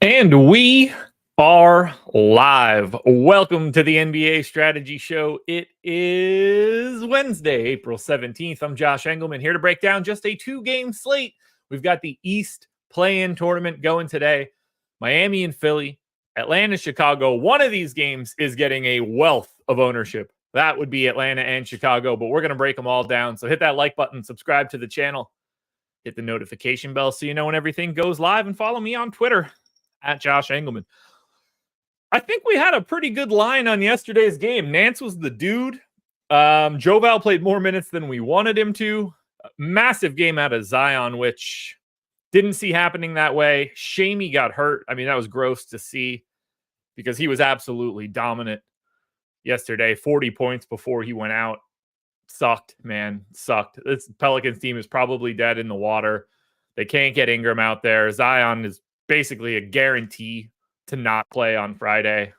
And we are live. Welcome to the NBA Strategy Show. It is Wednesday, April 17th. I'm Josh Engleman here to break down just a two-game slate. We've got the East play-in tournament going today. Miami and Philly, Atlanta, Chicago. One of these games is getting a wealth of ownership. That would be Atlanta and Chicago, but we're going to break them all down. So hit that like button, subscribe to the channel, hit the notification bell so you know when everything goes live, and follow me on Twitter at Josh Engleman. I think we had a pretty good line on yesterday's game. Nance was the dude. Joval played more minutes than we wanted him to. Massive game out of Zion, which didn't see happening that way. Shame he got hurt. I mean, that was gross to see because he was absolutely dominant yesterday. 40 points before he went out. Sucked, man. Sucked. This Pelicans team is probably dead in the water. They can't get Ingram out there. Zion is basically a guarantee to not play on Friday.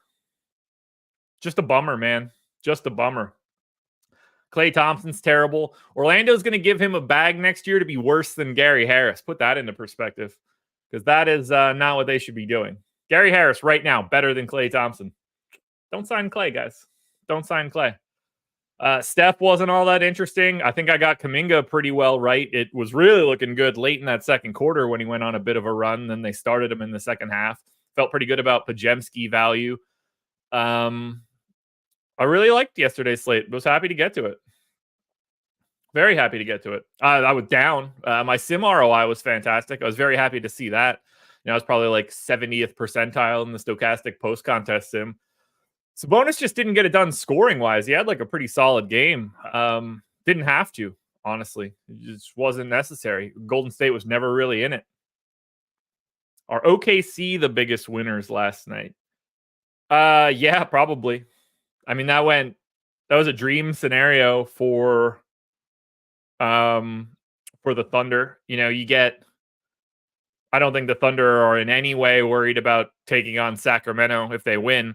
Just a bummer, man. Just a bummer. Klay Thompson's terrible. Orlando's going to give him a bag next year to be worse than Gary Harris. Put that into perspective, because that is not what they should be doing. Gary Harris right now better than Klay Thompson. Don't sign Klay, guys. Don't sign Klay. Steph wasn't all that interesting. I think I got Kuminga pretty well right. It was really looking good late in that second quarter when he went on a bit of a run. Then they started him in the second half. Felt pretty good about Pajemski value. I really liked yesterday's slate. Was happy to get to it. Very happy to get to it. I was down. My sim ROI was fantastic. I was very happy to see that. I was probably like 70th percentile in the stochastic post-contest sim. Sabonis just didn't get it done scoring-wise. He had like a pretty solid game. Didn't have to, honestly. It just wasn't necessary. Golden State was never really in it. Are OKC the biggest winners last night? Yeah, probably. I mean, that was a dream scenario for the Thunder. I don't think the Thunder are in any way worried about taking on Sacramento if they win.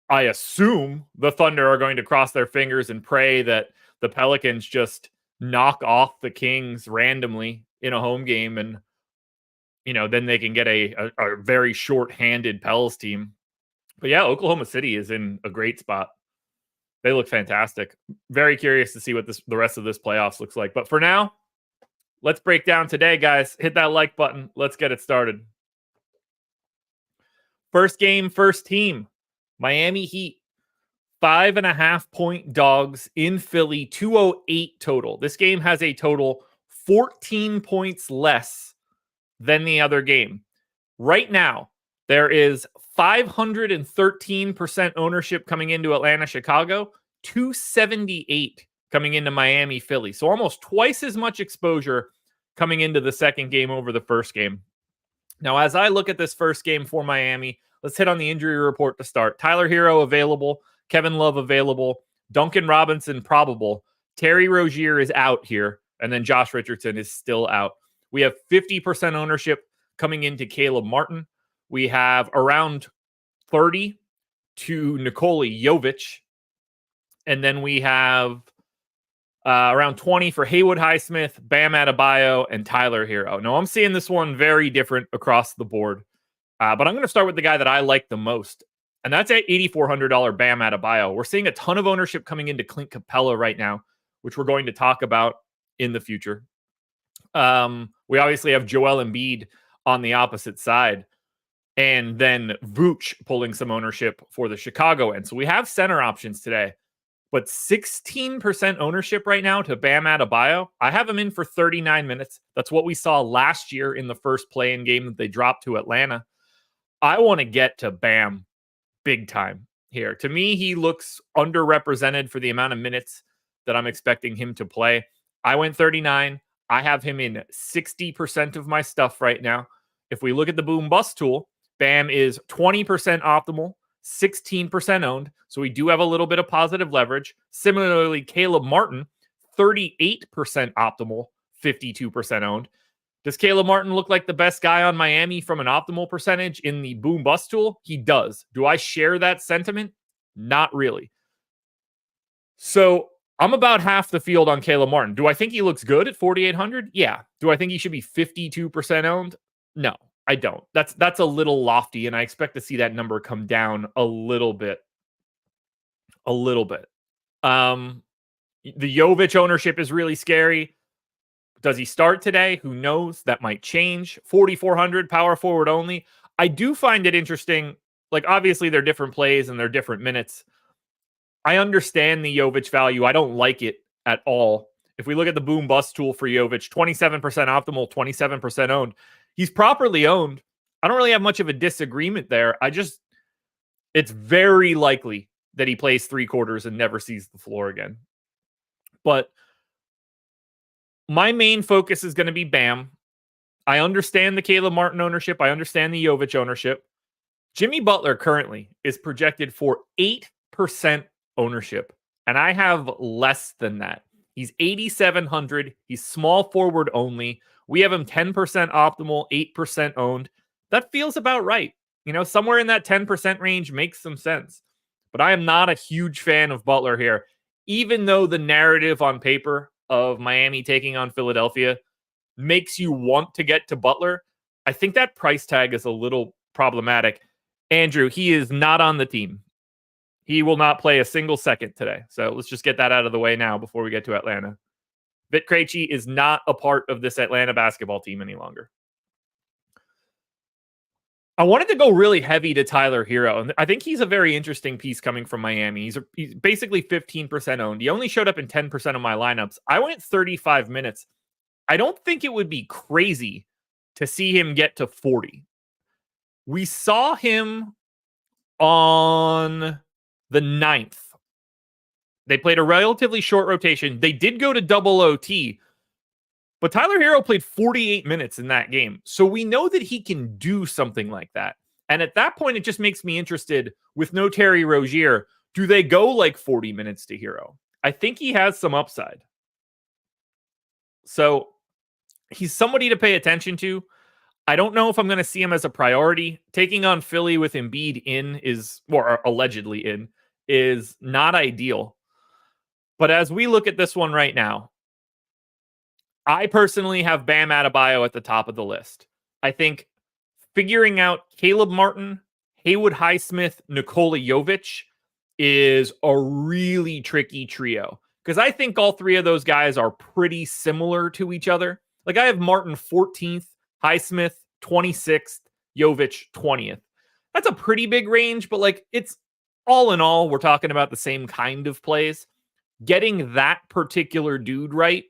I assume the Thunder are going to cross their fingers and pray that the Pelicans just knock off the Kings randomly in a home game, and then they can get a very short-handed Pels team. But yeah, Oklahoma City is in a great spot. They look fantastic. Very curious to see what the rest of this playoffs looks like. But for now, let's break down today, guys. Hit that like button. Let's get it started. First game, first team. Miami Heat, 5.5-point dogs in Philly, 208 total. This game has a total 14 points less than the other game. Right now, there is 513% ownership coming into Atlanta, Chicago, 278 coming into Miami, Philly. So almost twice as much exposure coming into the second game over the first game. Now, as I look at this first game for Miami, let's hit on the injury report to start. Tyler Hero available, Kevin Love available, Duncan Robinson probable, Terry Rozier is out here, and then Josh Richardson is still out. We have 50% ownership coming into Caleb Martin. We have around 30 to Nikola Jovic, and then we have around 20 for Haywood Highsmith, Bam Adebayo, and Tyler Hero. Now, I'm seeing this one very different across the board. But I'm going to start with the guy that I like the most, and that's at $8,400 Bam Adebayo. We're seeing a ton of ownership coming into Clint Capella right now, which we're going to talk about in the future. We obviously have Joel Embiid on the opposite side, and then Vooch pulling some ownership for the Chicago end. So we have center options today, but 16% ownership right now to Bam Adebayo. I have him in for 39 minutes. That's what we saw last year in the first play-in game that they dropped to Atlanta. I want to get to Bam big time here. To me, he looks underrepresented for the amount of minutes that I'm expecting him to play. I went 39. I have him in 60% of my stuff right now. If we look at the boom bust tool, Bam is 20% optimal, 16% owned. So we do have a little bit of positive leverage. Similarly, Caleb Martin, 38% optimal, 52% owned. Does Caleb Martin look like the best guy on Miami from an optimal percentage in the boom bust tool? He does. Do I share that sentiment? Not really. So I'm about half the field on Caleb Martin. Do I think he looks good at 4,800? Yeah. Do I think he should be 52% owned? No. I don't. That's a little lofty, and I expect to see that number come down a little bit. A little bit. The Jovic ownership is really scary. Does he start today? Who knows? That might change. 4,400 power forward only. I do find it interesting. Like, obviously, they're different plays and they're different minutes. I understand the Jovic value. I don't like it at all. If we look at the boom bust tool for Jovic, 27% optimal, 27% owned. He's properly owned. I don't really have much of a disagreement there. It's very likely that he plays 3 quarters and never sees the floor again. But my main focus is going to be Bam. I understand the Caleb Martin ownership. I understand the Jovic ownership. Jimmy Butler currently is projected for 8% ownership, and I have less than that. He's 8,700. He's small forward only. We have him 10% optimal, 8% owned. That feels about right. Somewhere in that 10% range makes some sense. But I am not a huge fan of Butler here, even though the narrative on paper of Miami taking on Philadelphia makes you want to get to Butler. I think that price tag is a little problematic. Andrew, he is not on the team. He will not play a single second today. So let's just get that out of the way now before we get to Atlanta. Vit Krejci is not a part of this Atlanta basketball team any longer. I wanted to go really heavy to Tyler Hero, and I think he's a very interesting piece coming from Miami. He's basically 15% owned. He only showed up in 10% of my lineups. I went 35 minutes. I don't think it would be crazy to see him get to 40. We saw him on the 9th. They played a relatively short rotation. They did go to double OT, but Tyler Hero played 48 minutes in that game. So we know that he can do something like that. And at that point, it just makes me interested with no Terry Rozier. Do they go like 40 minutes to Hero? I think he has some upside. So he's somebody to pay attention to. I don't know if I'm going to see him as a priority. Taking on Philly with Embiid or allegedly in, is not ideal. But as we look at this one right now, I personally have Bam Adebayo at the top of the list. I think figuring out Caleb Martin, Haywood Highsmith, Nikola Jovic is a really tricky trio. Because I think all 3 of those guys are pretty similar to each other. Like, I have Martin 14th, Highsmith 26th, Jovic 20th. That's a pretty big range, but it's all in all, we're talking about the same kind of plays. Getting that particular dude right,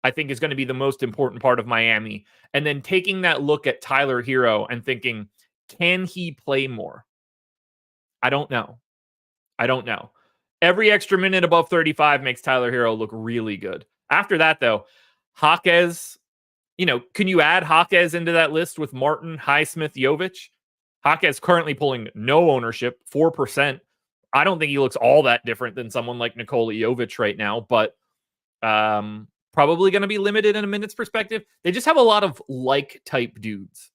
I think, is going to be the most important part of Miami. And then taking that look at Tyler Hero and thinking, can he play more? I don't know. Every extra minute above 35 makes Tyler Hero look really good. After that, though, Jaquez, can you add Jaquez into that list with Martin, Highsmith, Jovic? Jaquez currently pulling no ownership, 4%. I don't think he looks all that different than someone like Nikola Jovic right now, but probably going to be limited in a minutes perspective. They just have a lot of type dudes.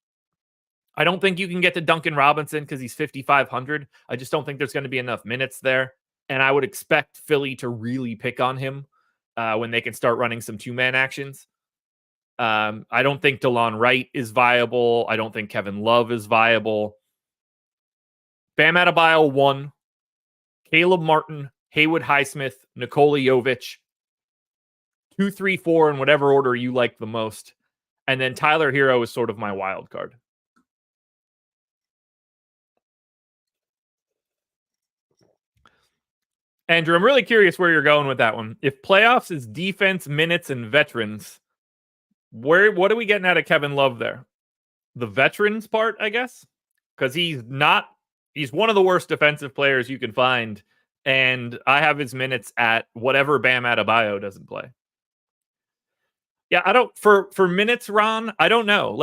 I don't think you can get to Duncan Robinson because he's 5,500. I just don't think there's going to be enough minutes there. And I would expect Philly to really pick on him when they can start running some 2-man actions. I don't think DeLon Wright is viable. I don't think Kevin Love is viable. Bam Adebayo 1. Caleb Martin, Haywood Highsmith, Nikola Jovic. 2, 3, 4 in whatever order you like the most. And then Tyler Hero is sort of my wild card. Andrew, I'm really curious where you're going with that one. If playoffs is defense, minutes, and veterans, what are we getting out of Kevin Love there? The veterans part, I guess? Because he's one of the worst defensive players you can find. And I have his minutes at whatever Bam Adebayo doesn't play. Yeah, for minutes, Ron, I don't know.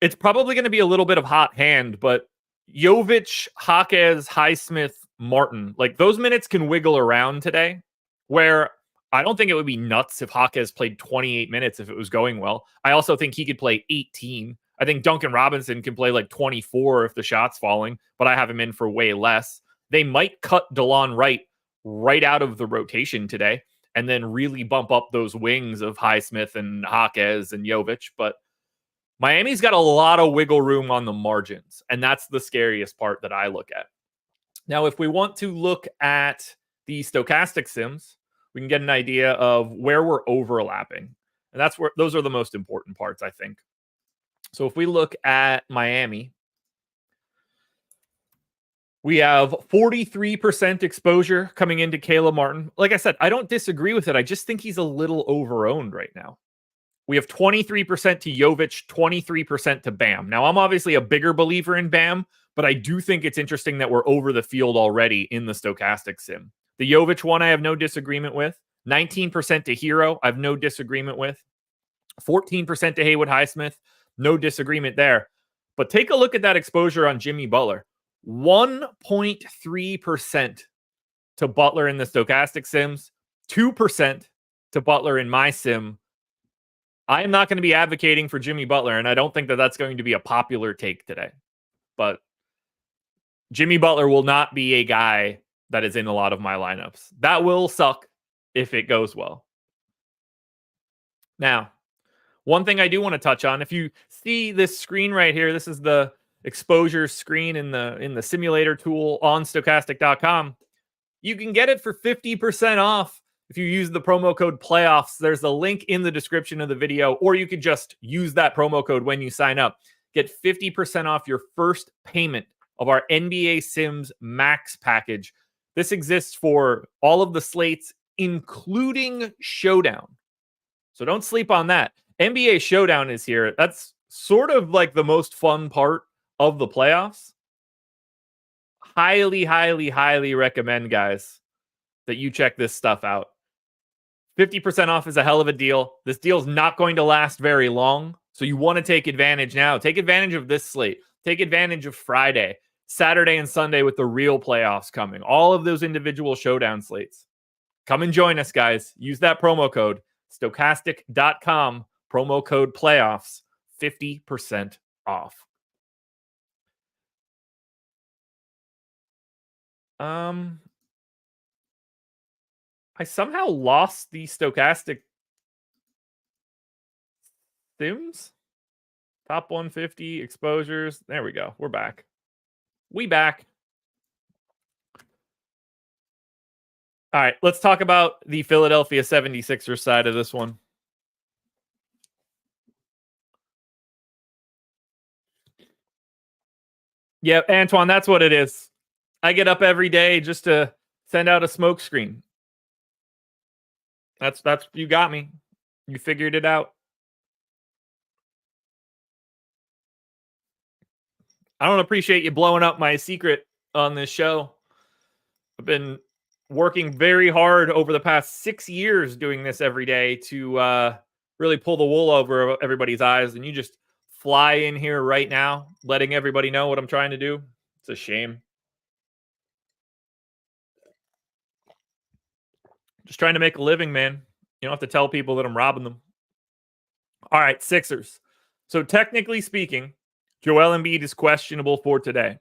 It's probably going to be a little bit of hot hand, but Jovic, Jaquez, Highsmith, Martin, those minutes can wiggle around today, where I don't think it would be nuts if Jaquez played 28 minutes if it was going well. I also think he could play 18. I think Duncan Robinson can play 24 if the shot's falling, but I have him in for way less. They might cut DeLon Wright right out of the rotation today and then really bump up those wings of Highsmith and Jaquez and Jovic. But Miami's got a lot of wiggle room on the margins, and that's the scariest part that I look at. Now, if we want to look at the stochastic sims, we can get an idea of where we're overlapping. And that's where those are the most important parts, I think. So if we look at Miami, we have 43% exposure coming into Caleb Martin. Like I said, I don't disagree with it. I just think he's a little overowned right now. We have 23% to Jovic, 23% to Bam. Now, I'm obviously a bigger believer in Bam, but I do think it's interesting that we're over the field already in the stochastic sim. The Jovic one, I have no disagreement with. 19% to Hero, I have no disagreement with. 14% to Haywood Highsmith, no disagreement there. But take a look at that exposure on Jimmy Butler. 1.3% to Butler in the stochastic sims, 2% to Butler in my sim. I am not going to be advocating for Jimmy Butler, and I don't think that that's going to be a popular take today. But Jimmy Butler will not be a guy that is in a lot of my lineups. That will suck if it goes well. Now, one thing I do want to touch on, if you see this screen right here, this is the exposure screen in the simulator tool on stochastic.com. You can get it for 50% off if you use the promo code playoffs. There's a link in the description of the video, or you could just use that promo code when you sign up. Get 50% off your first payment of our NBA Sims Max package. This exists for all of the slates, including Showdown. So don't sleep on that. NBA Showdown is here. That's sort of like the most fun part of the playoffs. Highly, highly, highly recommend, guys, that you check this stuff out. 50% off is a hell of a deal. This deal is not going to last very long, so you want to take advantage now. Take advantage of this slate. Take advantage of Friday, Saturday, and Sunday with the real playoffs coming. All of those individual showdown slates. Come and join us, guys. Use that promo code, stochastic.com, promo code playoffs, 50% off. I somehow lost the stochastic sims. Top 150 exposures. There we go. We're back. We back. All right, let's talk about the Philadelphia 76ers side of this one. Yeah, Antoine, that's what it is. I get up every day just to send out a smoke screen. That's you got me. You figured it out. I don't appreciate you blowing up my secret on this show. I've been working very hard over the past 6 years doing this every day to really pull the wool over everybody's eyes, and you just fly in here right now, letting everybody know what I'm trying to do. It's a shame. Just trying to make a living, man. You don't have to tell people that I'm robbing them. All right, Sixers. So technically speaking, Joel Embiid is questionable for today.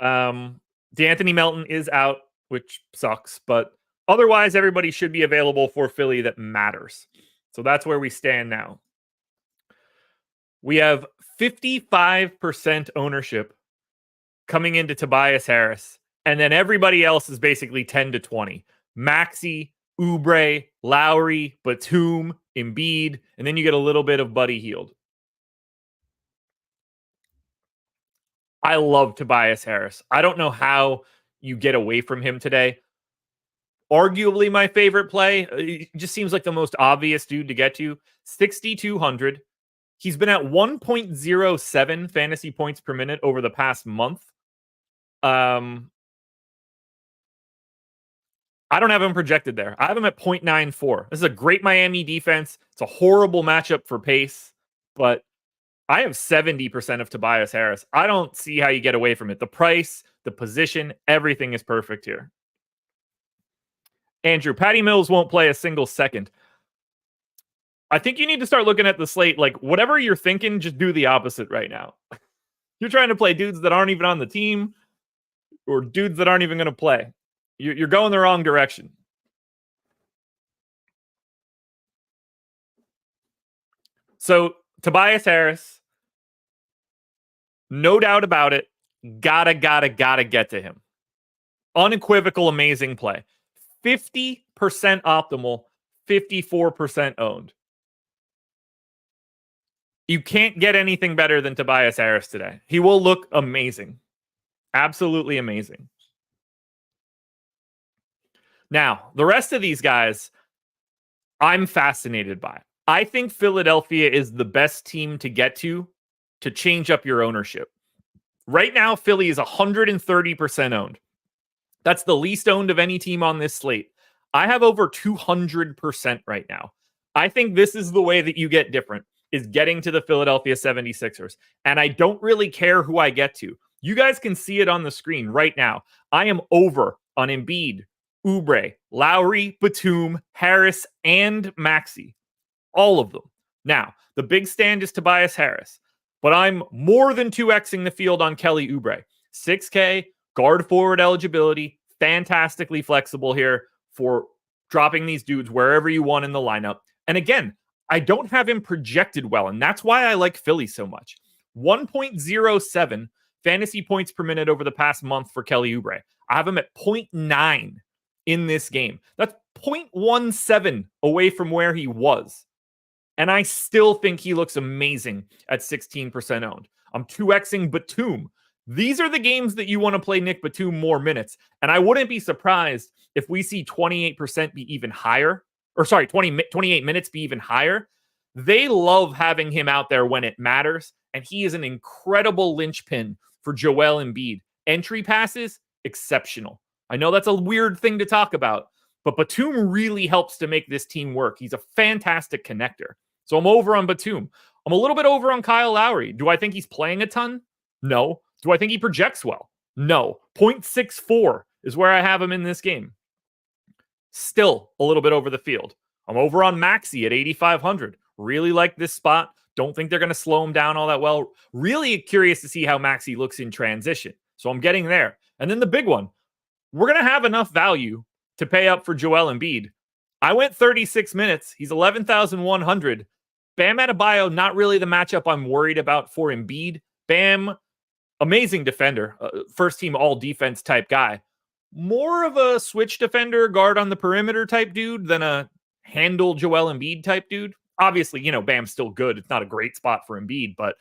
DeAnthony Melton is out, which sucks, but otherwise everybody should be available for Philly that matters. So that's where we stand now. We have 55% ownership coming into Tobias Harris, and then everybody else is basically 10 to 20. Maxey, Oubre, Lowry, Batum, Embiid, and then you get a little bit of Buddy Hield. I love Tobias Harris. I don't know how you get away from him today. Arguably my favorite play. It just seems like the most obvious dude to get to. 6,200. He's been at 1.07 fantasy points per minute over the past month. I don't have him projected there. I have him at 0.94. This is a great Miami defense. It's a horrible matchup for pace, but I have 70% of Tobias Harris. I don't see how you get away from it. The price, the position, everything is perfect here. Andrew, Patty Mills won't play a single second. I think you need to start looking at the slate. Like, whatever you're thinking, just do the opposite right now. You're trying to play dudes that aren't even on the team or dudes that aren't even going to play. You're going the wrong direction. So Tobias Harris, no doubt about it. Gotta get to him. Unequivocal, amazing play. 50% optimal, 54% owned. You can't get anything better than Tobias Harris today. He will look amazing. Absolutely amazing. Now, the rest of these guys, I'm fascinated by. I think Philadelphia is the best team to get to change up your ownership. Right now, Philly is 130% owned. That's the least owned of any team on this slate. I have over 200% right now. I think this is the way that you get different, is getting to the Philadelphia 76ers. And I don't really care who I get to. You guys can see it on the screen right now. I am over on Embiid, Oubre, Lowry, Batum, Harris, and Maxey. All of them. Now, the big stand is Tobias Harris, but I'm more than 2xing the field on Kelly Oubre. 6K, guard forward eligibility, fantastically flexible here for dropping these dudes wherever you want in the lineup. And again, I don't have him projected well, and that's why I like Philly so much. 1.07 fantasy points per minute over the past month for Kelly Oubre. I have him at 0.9 in this game. That's 0.17 away from where he was. And I still think he looks amazing at 16% owned. I'm 2xing Batum. These are the games that you want to play Nick Batum more minutes. And I wouldn't be surprised if we see 28% be even higher. Or sorry, 28 minutes be even higher. They love having him out there when it matters. And he is an incredible linchpin for Joel Embiid. Entry passes, exceptional. I know that's a weird thing to talk about, but Batum really helps to make this team work. He's a fantastic connector. So I'm over on Batum. I'm a little bit over on Kyle Lowry. Do I think he's playing a ton? No. Do I think he projects well? No. 0.64 is where I have him in this game. Still a little bit over the field. I'm over on Maxey at 8,500. Really like this spot. Don't think they're going to slow him down all that well. Really curious to see how Maxey looks in transition. So I'm getting there. And then the big one. We're going to have enough value to pay up for Joel Embiid. I went 36 minutes. He's 11,100. Bam Adebayo, not really the matchup I'm worried about for Embiid. Bam, amazing defender. First team all defense type guy. More of a switch defender, guard on the perimeter type dude than a handle Joel Embiid type dude. Obviously, Bam's still good. It's not a great spot for Embiid, but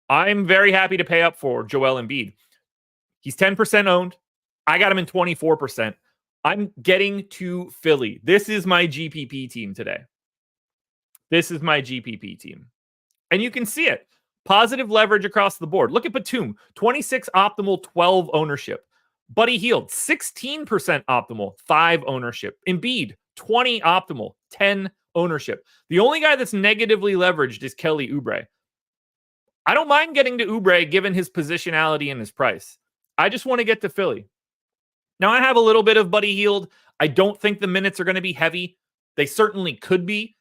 I'm very happy to pay up for Joel Embiid. He's 10% owned. I got him in 24%. I'm getting to Philly. This is my GPP team today. This is my GPP team. And you can see it. Positive leverage across the board. Look at Batum. 26 optimal, 12 ownership. Buddy Hield, 16% optimal, 5 ownership. Embiid, 20 optimal, 10 ownership. The only guy that's negatively leveraged is Kelly Oubre. I don't mind getting to Oubre given his positionality and his price. I just want to get to Philly. Now, I have a little bit of Buddy Hield. I don't think the minutes are going to be heavy. They certainly could be.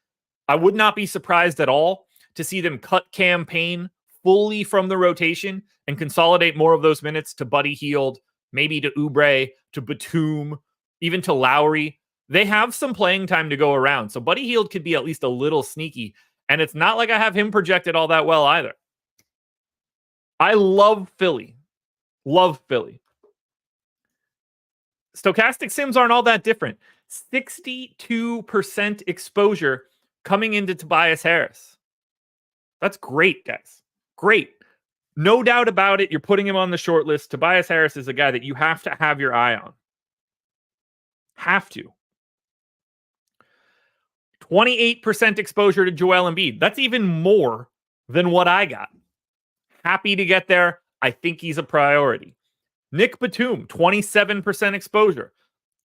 I would not be surprised at all to see them cut Cam Payne fully from the rotation and consolidate more of those minutes to Buddy Hield, maybe to Oubre, to Batum, even to Lowry. They have some playing time to go around. So Buddy Hield could be at least a little sneaky. And it's not like I have him projected all that well either. I love Philly. Love Philly. Stochastic sims aren't all that different. 62% exposure coming into Tobias Harris. That's great, guys. Great. No doubt about it. You're putting him on the short list. Tobias Harris is a guy that you have to have your eye on. Have to. 28% exposure to Joel Embiid. That's even more than what I got. Happy to get there. I think he's a priority. Nick Batum, 27% exposure.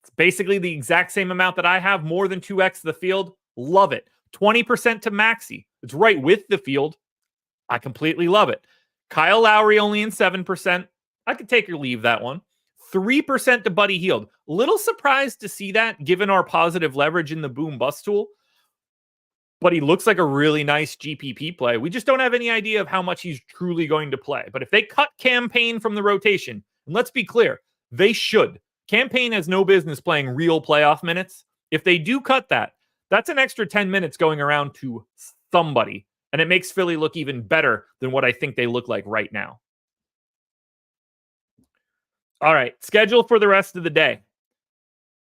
It's basically the exact same amount that I have, more than 2x the field. Love it. 20% to Maxey. It's right with the field. I completely love it. Kyle Lowry only in 7%. I could take or leave that one. 3% to Buddy Hield. Little surprised to see that given our positive leverage in the boom bust tool. But he looks like a really nice GPP play. We just don't have any idea of how much he's truly going to play. But if they cut Cam Payne from the rotation, and let's be clear, they should. Cam Payne has no business playing real playoff minutes. If they do cut that, that's an extra 10 minutes going around to somebody. And it makes Philly look even better than what I think they look like right now. All right, schedule for the rest of the day.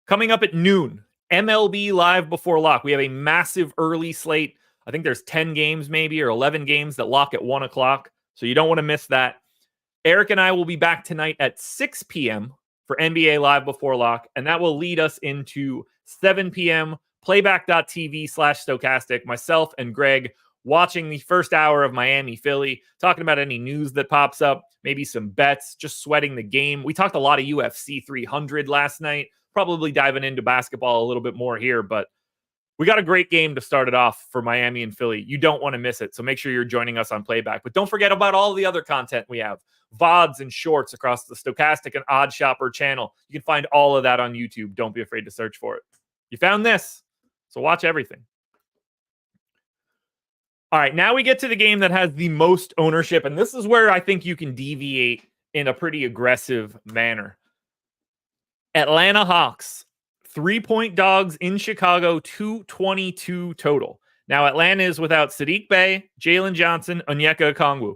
Coming up at noon, MLB Live Before Lock. We have a massive early slate. I think there's 10 games maybe or 11 games that lock at 1 o'clock. So you don't want to miss that. Eric and I will be back tonight at 6 p.m. for NBA Live Before Lock. And that will lead us into 7 p.m. playback.tv/stochastic. Myself and Greg watching the first hour of Miami Philly, talking about any news that pops up, maybe some bets, just sweating the game. We talked a lot of UFC 300 last night. Probably diving into basketball a little bit more here, but we got a great game to start it off for Miami and Philly. You don't want to miss it, so make sure you're joining us on Playback. But don't forget about all the other content we have. VODs and shorts across the Stochastic and Odd Shopper channel. You can find all of that on YouTube. Don't be afraid to search for it. You found this, so watch everything. All right, now we get to the game that has the most ownership, and this is where I think you can deviate in a pretty aggressive manner. Atlanta Hawks, 3-point dogs in Chicago, 222 total. Now, Atlanta is without Sadiq Bey, Jalen Johnson, Onyeka Okongwu.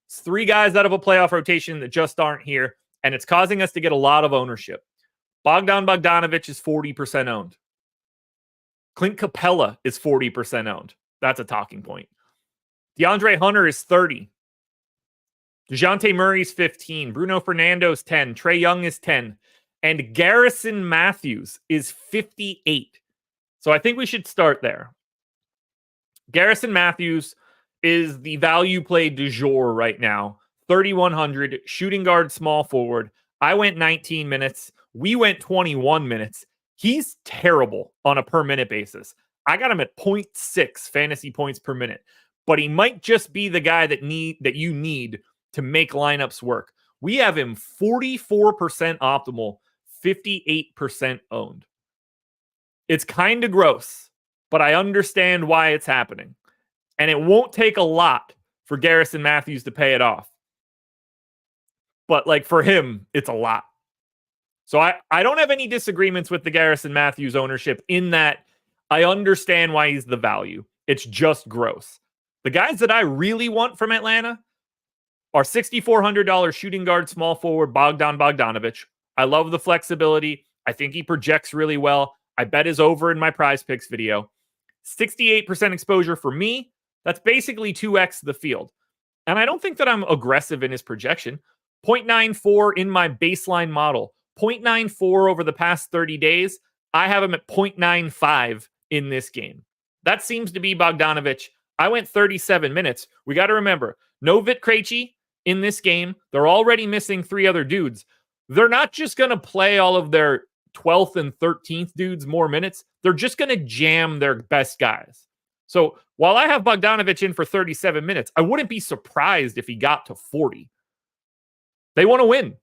It's 3 guys out of a playoff rotation that just aren't here, and it's causing us to get a lot of ownership. Bogdan Bogdanovic is 40% owned. Clint Capella is 40% owned. That's a talking point. DeAndre Hunter is 30. DeJounte Murray's 15. Bruno Fernando's 10. Trae Young is 10. And Garrison Matthews is 58. So I think we should start there. Garrison Matthews is the value play du jour right now. 3,100, shooting guard, small forward. I went 19 minutes. We went 21 minutes. He's terrible on a per minute basis. I got him at 0.6 fantasy points per minute. But he might just be the guy that you need to make lineups work. We have him 44% optimal, 58% owned. It's kind of gross, but I understand why it's happening. And it won't take a lot for Garrison Matthews to pay it off. But like for him, it's a lot. So I don't have any disagreements with the Garrison Matthews ownership in that I understand why he's the value. It's just gross. The guys that I really want from Atlanta are $6,400 shooting guard, small forward, Bogdan Bogdanovic. I love the flexibility. I think he projects really well. I bet is over in my prize picks video. 68% exposure for me. That's basically 2x the field. And I don't think that I'm aggressive in his projection. 0.94 in my baseline model. 0.94 over the past 30 days. I have him at 0.95 in this game. That seems to be Bogdanovic. I went 37 minutes. We got to remember, no Vit Krejci in this game. They're already missing 3 other dudes. They're not just going to play all of their 12th and 13th dudes more minutes. They're just going to jam their best guys. So while I have Bogdanovic in for 37 minutes, I wouldn't be surprised if he got to 40. They want to win.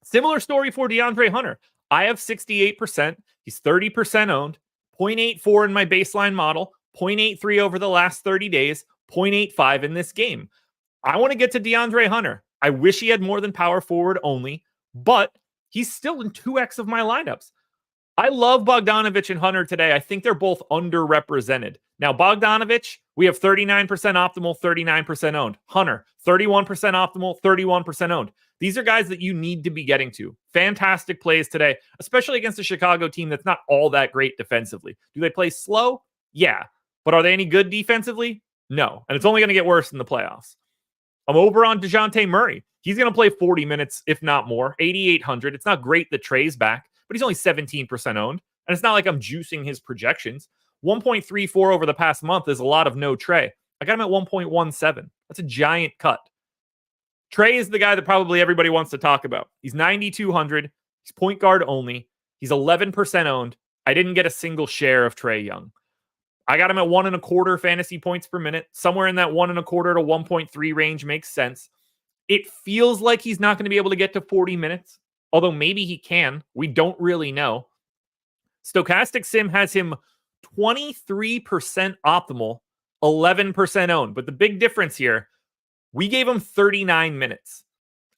Similar story for DeAndre Hunter. I have 68%. He's 30% owned. 0.84 in my baseline model. 0.83 over the last 30 days. 0.85 in this game. I want to get to DeAndre Hunter. I wish he had more than power forward only, but he's still in 2x of my lineups. I love Bogdanovic and Hunter today. I think they're both underrepresented. Now, Bogdanovic, we have 39% optimal, 39% owned. Hunter, 31% optimal, 31% owned. These are guys that you need to be getting to. Fantastic plays today, especially against a Chicago team that's not all that great defensively. Do they play slow? Yeah. But are they any good defensively? No. And it's only going to get worse in the playoffs. I'm over on DeJounte Murray. He's going to play 40 minutes, if not more, 8,800. It's not great that Trae's back, but he's only 17% owned. And it's not like I'm juicing his projections. 1.34 over the past month is a lot of no Trae. I got him at 1.17. That's a giant cut. Trae is the guy that probably everybody wants to talk about. He's 9,200. He's point guard only. He's 11% owned. I didn't get a single share of Trae Young. I got him at 1.25 fantasy points per minute. Somewhere in that 1.25 to 1.3 range makes sense. It feels like he's not going to be able to get to 40 minutes, although maybe he can. We don't really know. Stochastic Sim has him 23% optimal, 11% owned. But the big difference here, we gave him 39 minutes.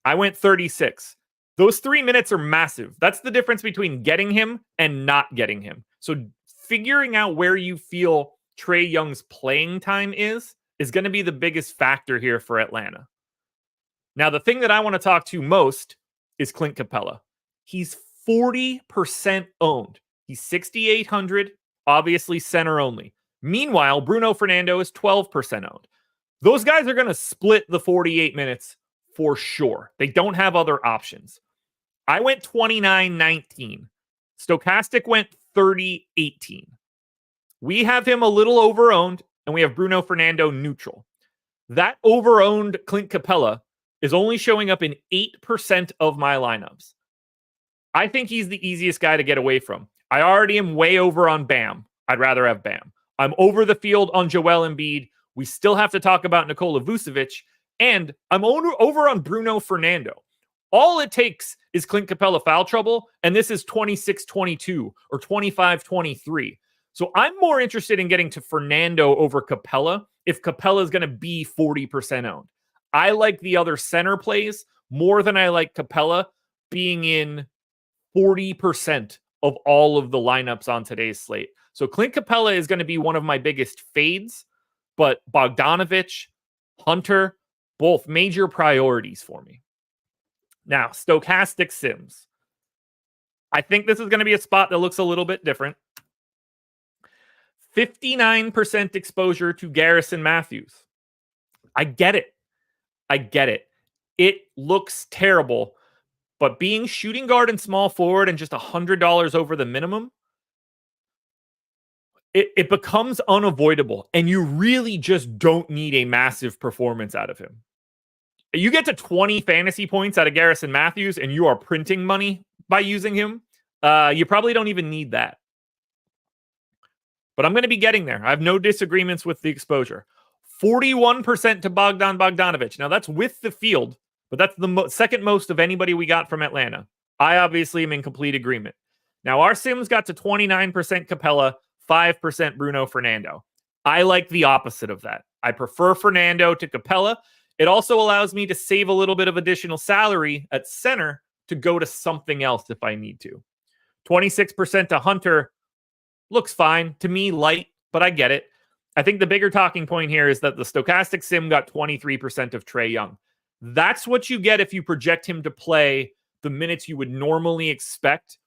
I went 36. Those 3 minutes are massive. That's the difference between getting him and not getting him. So figuring out where you feel Trae Young's playing time is is going to be the biggest factor here for Atlanta. Now, the thing that I want to talk to most is Clint Capella. He's 40% owned. He's 6,800, obviously center only. Meanwhile, Bruno Fernando is 12% owned. Those guys are going to split the 48 minutes for sure. They don't have other options. I went 29-19. Stochastic went 30-18. We have him a little over-owned, and we have Bruno Fernando neutral. That over-owned Clint Capella is only showing up in 8% of my lineups. I think he's the easiest guy to get away from. I already am way over on Bam. I'd rather have Bam. I'm over the field on Joel Embiid. We still have to talk about Nikola Vucevic. And I'm over on Bruno Fernando. All it takes is Clint Capella foul trouble, and this is 26-22 or 25-23. So I'm more interested in getting to Fernando over Capella if Capella is going to be 40% owned. I like the other center plays more than I like Capella being in 40% of all of the lineups on today's slate. So Clint Capella is going to be one of my biggest fades, but Bogdanovich, Hunter, both major priorities for me. Now, Stochastic Sims. I think this is going to be a spot that looks a little bit different. 59% exposure to Garrison Matthews. I get it. It looks terrible, but being shooting guard and small forward and just $100 over the minimum, it becomes unavoidable, and you really just don't need a massive performance out of him. You get to 20 fantasy points out of Garrison Matthews, and you are printing money by using him. You probably don't even need that. But I'm going to be getting there. I have no disagreements with the exposure. 41% to Bogdan Bogdanovich. Now, that's with the field, but that's the second most of anybody we got from Atlanta. I obviously am in complete agreement. Now, our Sims got to 29% Capella, 5% Bruno Fernando. I like the opposite of that. I prefer Fernando to Capella. It also allows me to save a little bit of additional salary at center to go to something else if I need to. 26% to Hunter looks fine. To me, light, but I get it. I think the bigger talking point here is that the Stochastic Sim got 23% of Trae Young. That's what you get if you project him to play the minutes you would normally expect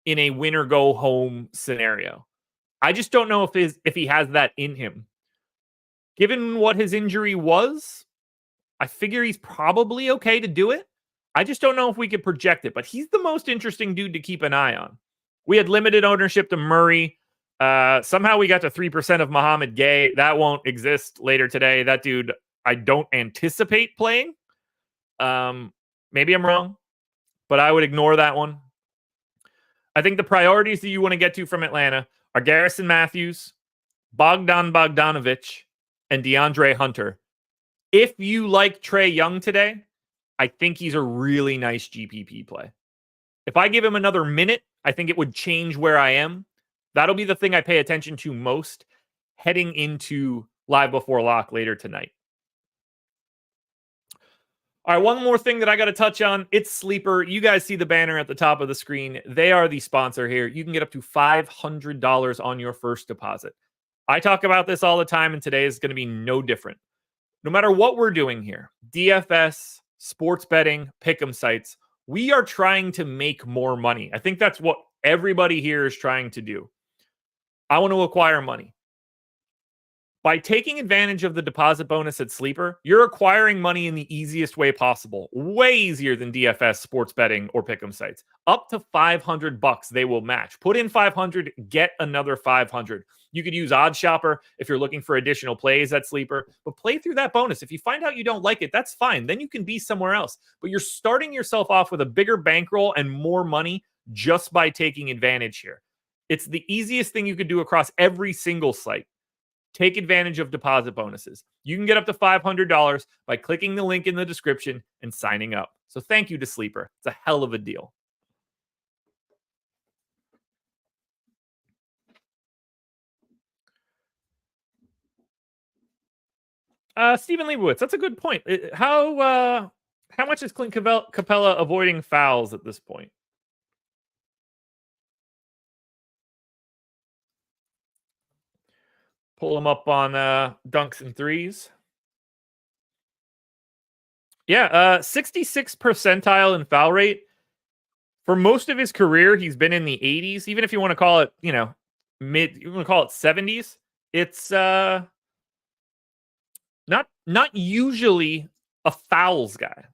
in a win-or-go-home scenario. I just don't know if he has that in him. Given what his injury was, I figure he's probably okay to do it. I just don't know if we could project it, but he's the most interesting dude to keep an eye on. We had limited ownership to Murray. Somehow we got to 3% of Muhammad Gay. That won't exist later today. That dude, I don't anticipate playing. Maybe I'm wrong, but I would ignore that one. I think the priorities that you want to get to from Atlanta are Garrison Matthews, Bogdan Bogdanovich, and DeAndre Hunter. If you like Trae Young today, I think he's a really nice GPP play. If I give him another minute, I think it would change where I am. That'll be the thing I pay attention to most heading into Live Before Lock later tonight. All right, one more thing that I got to touch on. It's Sleeper. You guys see the banner at the top of the screen. They are the sponsor here. You can get up to $500 on your first deposit. I talk about this all the time, and today is going to be no different. No matter what we're doing here, DFS, sports betting, pick'em sites, we are trying to make more money. I think that's what everybody here is trying to do. I want to acquire money. By taking advantage of the deposit bonus at Sleeper, you're acquiring money in the easiest way possible. Way easier than DFS, sports betting, or pick'em sites. Up to $500 they will match. Put in 500, get another 500. You could use Odd Shopper if you're looking for additional plays at Sleeper, but play through that bonus. If you find out you don't like it, that's fine. Then you can be somewhere else. But you're starting yourself off with a bigger bankroll and more money just by taking advantage here. It's the easiest thing you could do across every single site. Take advantage of deposit bonuses. You can get up to $500 by clicking the link in the description and signing up. So thank you to Sleeper. It's a hell of a deal. Stephen Leibowitz, that's a good point. How much is Clint Capella avoiding fouls at this point? Pull him up on dunks and threes. Yeah, 66th percentile in foul rate. For most of his career, he's been in the 80s. Even if you want to call it, you want to call it 70s. It's not usually a fouls guy.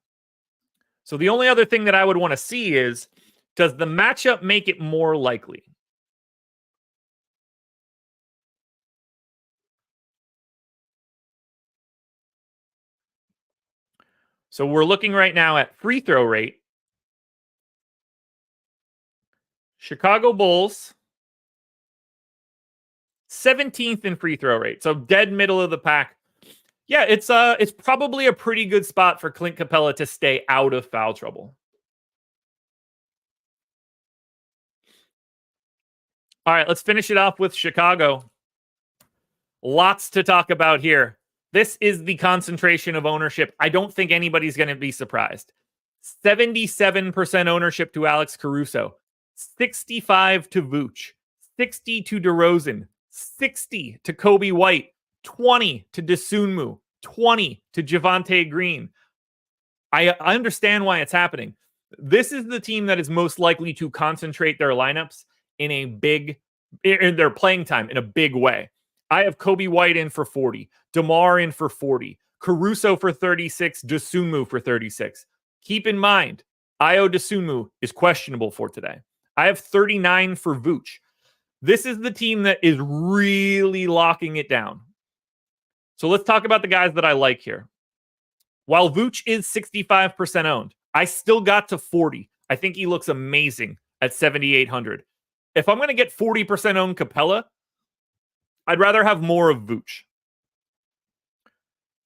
So the only other thing that I would want to see is, does the matchup make it more likely? So we're looking right now at free throw rate. Chicago Bulls, 17th in free throw rate. So dead middle of the pack. Yeah, it's probably a pretty good spot for Clint Capella to stay out of foul trouble. All right, let's finish it off with Chicago. Lots to talk about here. This is the concentration of ownership. I don't think anybody's going to be surprised. 77% ownership to Alex Caruso, 65 to Vooch, 60 to DeRozan, 60 to Kobe White, 20 to Dosunmu, 20 to Javonte Green. I understand why it's happening. This is the team that is most likely to concentrate their lineups in their playing time in a big way. I have Kobe White in for 40, DeMar in for 40, Caruso for 36, Dosunmu for 36. Keep in mind, Ayo Dosunmu is questionable for today. I have 39 for Vooch. This is the team that is really locking it down. So let's talk about the guys that I like here. While Vooch is 65% owned, I still got to 40. I think he looks amazing at 7,800. If I'm going to get 40% owned Capella, I'd rather have more of Vooch.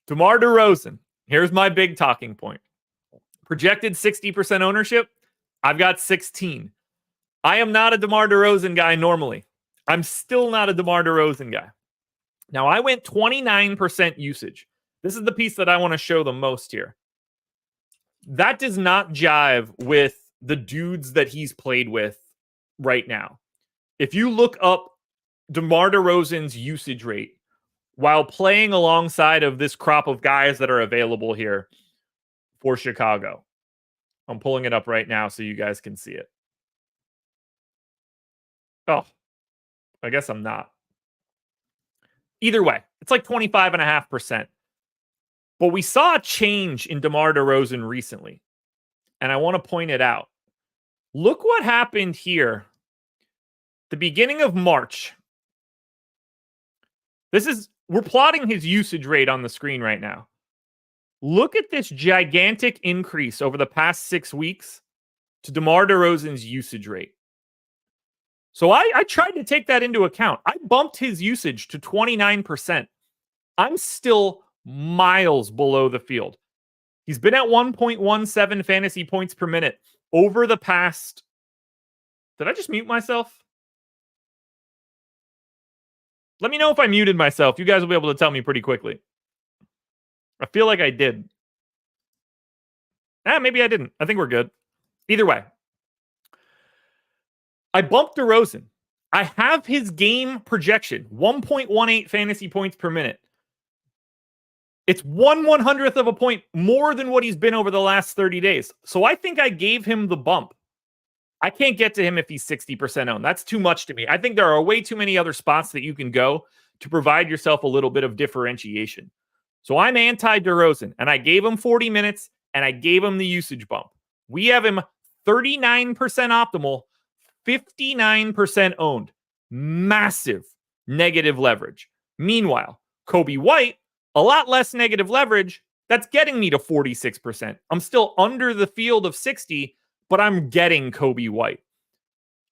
DeMar DeRozan. Here's my big talking point. Projected 60% ownership. I've got 16. I am not a DeMar DeRozan guy normally. I'm still not a DeMar DeRozan guy. Now, I went 29% usage. This is the piece that I want to show the most here. That does not jive with the dudes that he's played with right now. If you look up DeMar DeRozan's usage rate while playing alongside of this crop of guys that are available here for Chicago. I'm pulling it up right now so you guys can see it. Oh, I guess I'm not. Either way, it's like 25.5%. But we saw a change in DeMar DeRozan recently, and I want to point it out. Look what happened here. The beginning of March. We're plotting his usage rate on the screen right now. Look at this gigantic increase over the past 6 weeks to DeMar DeRozan's usage rate. So I tried to take that into account. I bumped his usage to 29%. I'm still miles below the field. He's been at 1.17 fantasy points per minute over the past... Did I just mute myself? Let me know if I muted myself. You guys will be able to tell me pretty quickly. I feel like I did. Maybe I didn't. I think we're good. Either way. I bumped DeRozan. I have his game projection, 1.18 fantasy points per minute. It's 1/100th of a point more than what he's been over the last 30 days. So I think I gave him the bump. I can't get to him if he's 60% owned. That's too much to me. I think there are way too many other spots that you can go to provide yourself a little bit of differentiation. So I'm anti-DeRozan, and I gave him 40 minutes, and I gave him the usage bump. We have him 39% optimal, 59% owned. Massive negative leverage. Meanwhile, Kobe White, a lot less negative leverage. That's getting me to 46%. I'm still under the field of 60, but I'm getting Kobe White.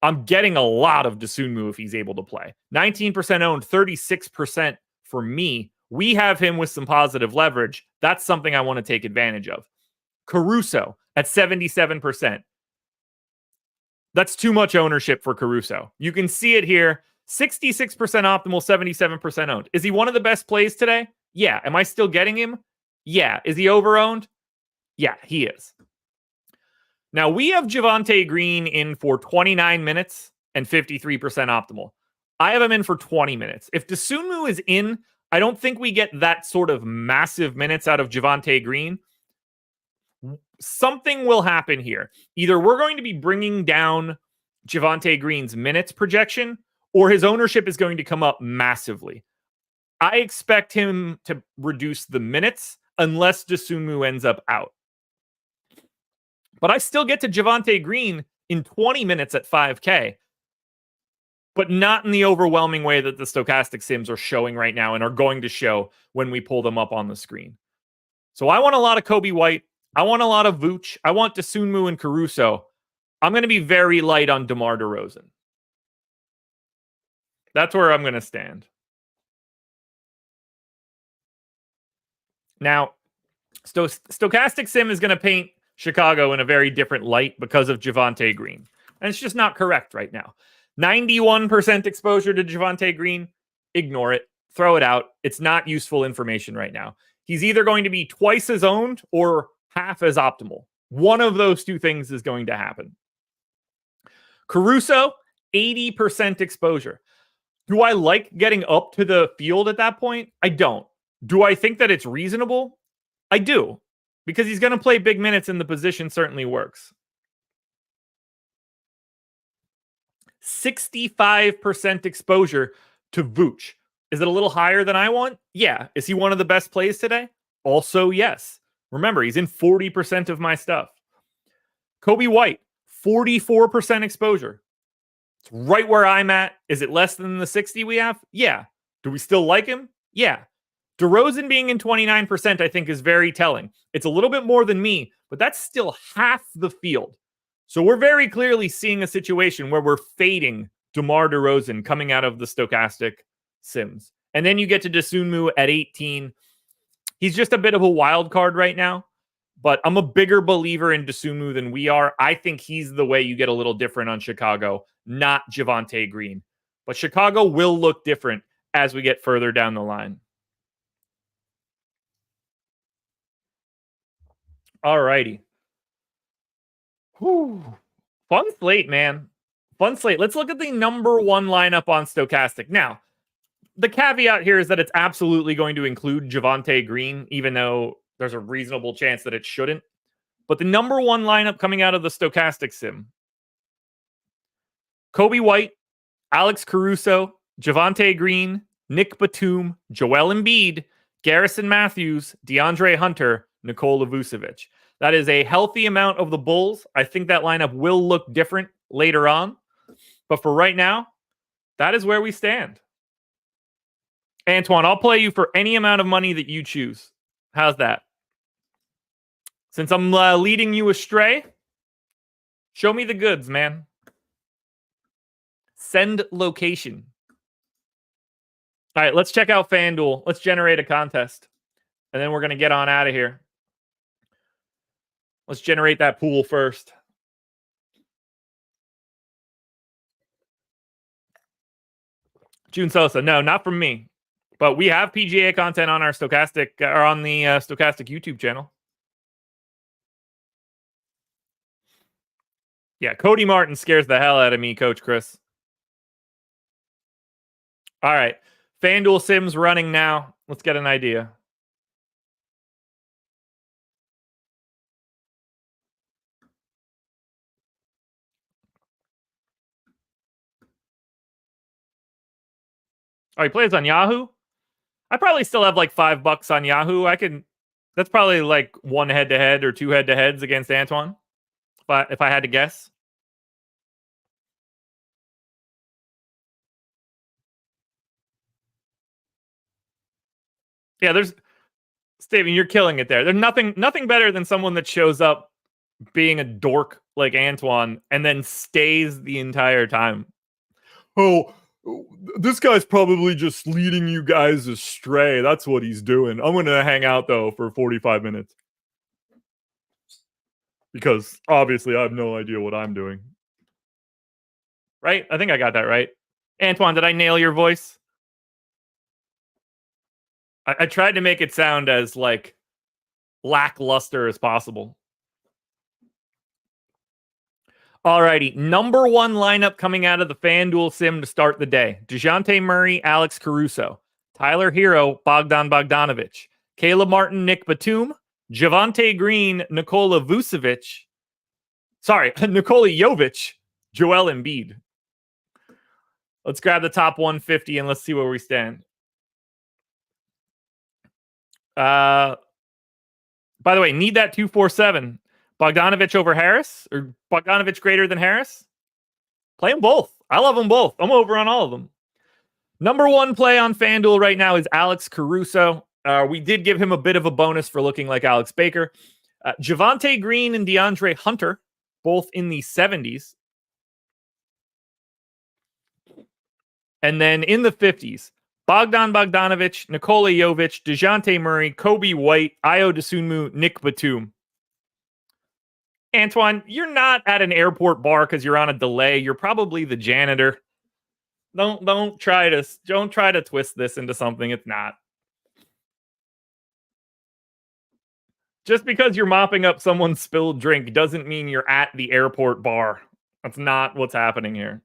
I'm getting a lot of Dosunmu if he's able to play. 19% owned, 36% for me. We have him with some positive leverage. That's something I want to take advantage of. Caruso at 77%. That's too much ownership for Caruso. You can see it here. 66% optimal, 77% owned. Is he one of the best plays today? Yeah. Am I still getting him? Yeah. Is he over-owned? Yeah, he is. Now, we have Javonte Green in for 29 minutes and 53% optimal. I have him in for 20 minutes. If Dosunmu is in, I don't think we get that sort of massive minutes out of Javonte Green. Something will happen here. Either we're going to be bringing down Javonte Green's minutes projection, or his ownership is going to come up massively. I expect him to reduce the minutes unless Dosunmu ends up out. But I still get to Javonte Green in 20 minutes at 5K, but not in the overwhelming way that the stochastic sims are showing right now and are going to show when we pull them up on the screen. So I want a lot of Kobe White. I want a lot of Vooch. I want Dosunmu and Caruso. I'm going to be very light on DeMar DeRozan. That's where I'm going to stand. Now, Stochastic Sim is going to paint Chicago in a very different light because of Javonte Green. And it's just not correct right now. 91% exposure to Javonte Green. Ignore it. Throw it out. It's not useful information right now. He's either going to be twice as owned or half as optimal. One of those two things is going to happen. Caruso, 80% exposure. Do I like getting up to the field at that point? I don't. Do I think that it's reasonable? I do. Because he's going to play big minutes and the position certainly works. 65% exposure to Vooch. Is it a little higher than I want? Yeah. Is he one of the best plays today? Also, yes. Remember, he's in 40% of my stuff. Kobe White, 44% exposure. It's right where I'm at. Is it less than the 60 we have? Yeah. Do we still like him? Yeah. DeRozan being in 29%, I think, is very telling. It's a little bit more than me, but that's still half the field. So we're very clearly seeing a situation where we're fading DeMar DeRozan coming out of the stochastic sims. And then you get to Dosunmu at 18. He's just a bit of a wild card right now, but I'm a bigger believer in Dosunmu than we are. I think he's the way you get a little different on Chicago, not Javonte Green. But Chicago will look different as we get further down the line. All righty. Fun slate, man. Fun slate. Let's look at the number one lineup on Stochastic. Now, the caveat here is that it's absolutely going to include Javonte Green, even though there's a reasonable chance that it shouldn't. But the number one lineup coming out of the Stochastic sim: Kobe White, Alex Caruso, Javonte Green, Nick Batum, Joel Embiid, Garrison Matthews, DeAndre Hunter, Nikola Vucevic. That is a healthy amount of the Bulls. I think that lineup will look different later on. But for right now, that is where we stand. Antoine, I'll play you for any amount of money that you choose. How's that? Since I'm leading you astray, show me the goods, man. Send location. All right, let's check out FanDuel. Let's generate a contest. And then we're going to get on out of here. Let's generate that pool first. June Sosa. No, not from me. But we have PGA content on our Stochastic, or on the Stochastic YouTube channel. Yeah, Cody Martin scares the hell out of me, Coach Chris. All right. FanDuel Sims running now. Let's get an idea. Oh, he plays on Yahoo? I probably still have like $5 on Yahoo. That's probably like one head-to-head or two head-to-heads against Antoine, if I had to guess. Yeah, Steven, you're killing it there. There's nothing better than someone that shows up being a dork like Antoine and then stays the entire time. Oh, this guy's probably just leading you guys astray. That's what he's doing. I'm going to hang out, though, for 45 minutes. Because, obviously, I have no idea what I'm doing. Right? I think I got that right. Antoine, did I nail your voice? I tried to make it sound as, like, lackluster as possible. Alrighty, number one lineup coming out of the FanDuel sim to start the day. DeJounte Murray, Alex Caruso, Tyler Hero, Bogdan Bogdanovic, Caleb Martin, Nick Batum, Javonte Green, Nikola Jovic, Joel Embiid. Let's grab the top 150 and let's see where we stand. By the way, need that 247. Bogdanovic over Harris or Bogdanovic greater than Harris? Play them both. I love them both. I'm over on all of them. Number one play on FanDuel right now is Alex Caruso. We did give him a bit of a bonus for looking like Alex Baker. Javonte Green and DeAndre Hunter, both in the 70s. And then in the 50s, Bogdan Bogdanovic, Nikola Jovic, DeJounte Murray, Kobe White, Ayo Dosunmu, Nick Batum. Antoine, you're not at an airport bar because you're on a delay. You're probably the janitor. Don't try to twist this into something it's not. Just because you're mopping up someone's spilled drink doesn't mean you're at the airport bar. That's not what's happening here.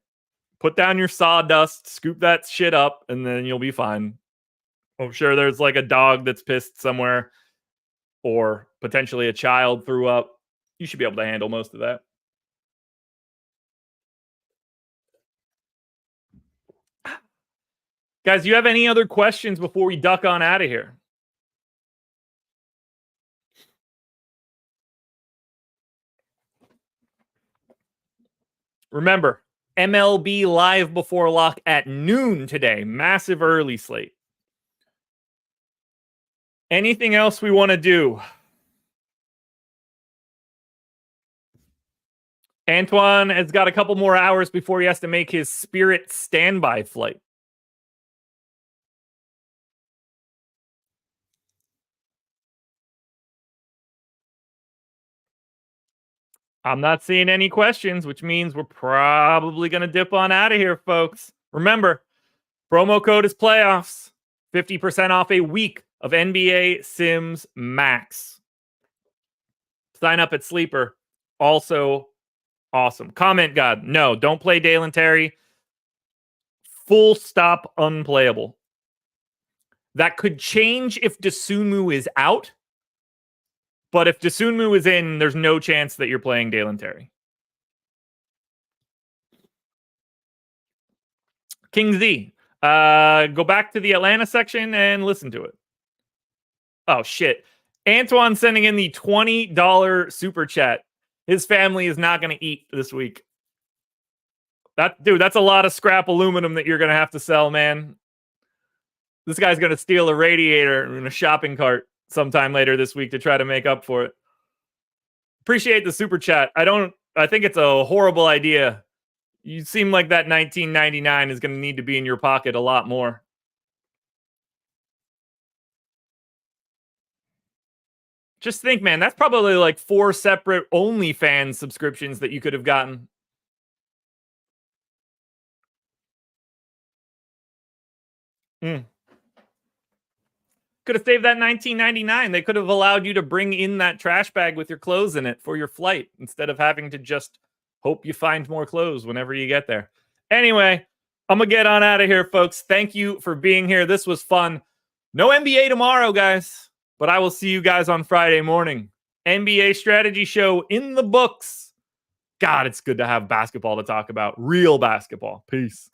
Put down your sawdust, scoop that shit up, and then you'll be fine. I'm sure there's like a dog that's pissed somewhere, or potentially a child threw up. You should be able to handle most of that. Guys, do you have any other questions before we duck on out of here? Remember, MLB live before lock at noon today. Massive early slate. Anything else we want to do? Antoine has got a couple more hours before he has to make his Spirit standby flight. I'm not seeing any questions, which means we're probably going to dip on out of here, folks. Remember, promo code is playoffs. 50% off a week of NBA Sims Max. Sign up at Sleeper. Also awesome. Comment God. No, don't play Dalen Terry. Full stop unplayable. That could change if Dosunmu is out. But if Dosunmu is in, there's no chance that you're playing Dalen Terry. King Z. Go back to the Atlanta section and listen to it. Oh, shit. Antoine sending in the $20 super chat. His family is not going to eat this week. Dude, that's a lot of scrap aluminum that you're going to have to sell, man. This guy's going to steal a radiator in a shopping cart sometime later this week to try to make up for it. Appreciate the super chat. I think it's a horrible idea. You seem like that 1999 is going to need to be in your pocket a lot more. Just think, man, that's probably like 4 separate OnlyFans subscriptions that you could have gotten. Could have saved that $19.99. They could have allowed you to bring in that trash bag with your clothes in it for your flight instead of having to just hope you find more clothes whenever you get there. Anyway, I'm going to get on out of here, folks. Thank you for being here. This was fun. No NBA tomorrow, guys, but I will see you guys on Friday morning. NBA strategy show in the books. God, it's good to have basketball to talk about. Real basketball. Peace.